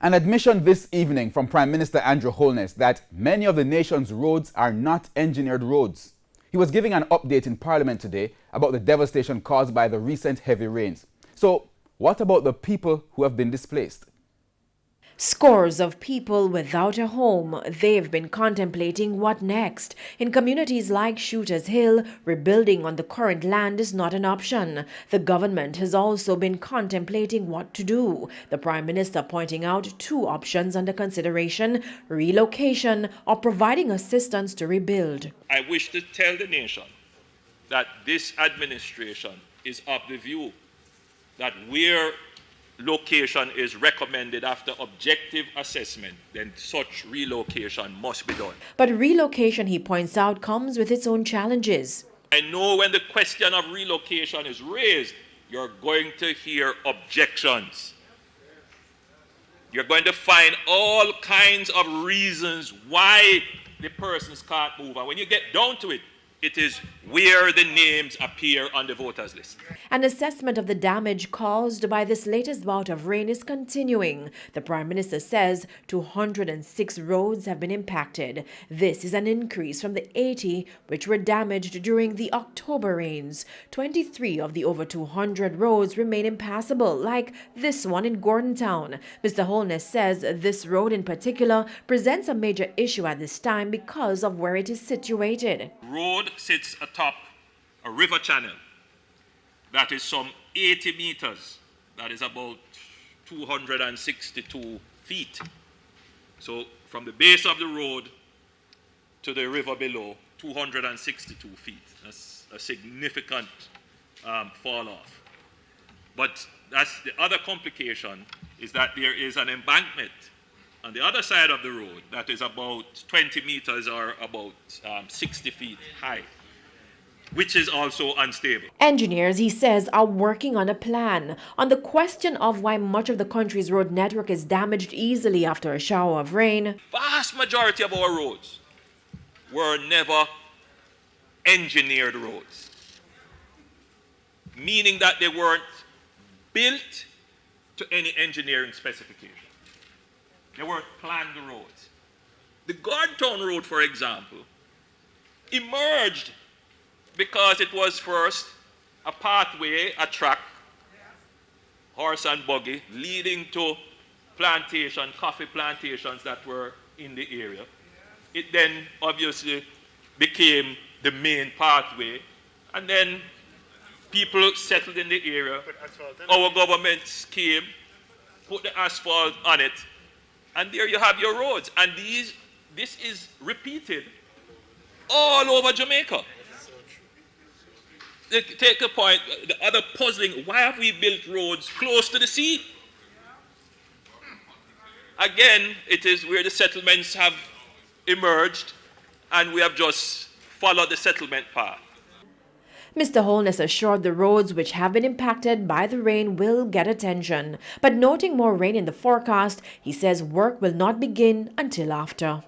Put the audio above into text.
An admission this evening from Prime Minister Andrew Holness that many of the nation's roads are not engineered roads. He was giving an update in Parliament today about the devastation caused by the recent heavy rains. So, what about the people who have been displaced? Scores of people without a home. They've been contemplating what next. In communities like Shooters Hill, rebuilding on the current land is not an option. The government has also been contemplating what to do. The Prime Minister pointing out two options under consideration: relocation or providing assistance to rebuild. I wish to tell the nation that this administration is of the view that where location is recommended after objective assessment, then such relocation must be done. But relocation, he points out, comes with its own challenges. I know when the question of relocation is raised, you're going to hear objections. You're going to find all kinds of reasons why the persons can't move. And when you get down to it, it is where the names appear on the voters list. An assessment of the damage caused by this latest bout of rain is continuing. The Prime Minister says 206 roads have been impacted. This is an increase from the 80 which were damaged during the October rains. 23 of the over 200 roads remain impassable, like this one in Gordon Town. Mr. Holness says this road in particular presents a major issue at this time because of where it is situated. Road sits atop a river channel that is some 80 meters, that is about 262 feet. So from the base of the road to the river below, 262 feet. That's a significant fall off. But that's the other complication, is that there is an embankment on the other side of the road that is about 20 meters or about 60 feet high, which is also unstable. Engineers, he says, are working on a plan. On the question of why much of the country's road network is damaged easily after a shower of rain, Vast majority of our roads were never engineered roads, meaning that they weren't built to any engineering specification. They weren't planned roads. The Gordon Road, for example, emerged because it was first a pathway, a track, horse and buggy, leading to plantation, coffee plantations that were in the area. It then obviously became the main pathway, and then people settled in the area. Our governments came, put the asphalt on it, and there you have your roads. And this is repeated all over Jamaica. Take a point, the other puzzling, why have we built roads close to the sea? Again, it is where the settlements have emerged, and we have just followed the settlement path. Mr. Holness assured the roads which have been impacted by the rain will get attention. But noting more rain in the forecast, he says work will not begin until after.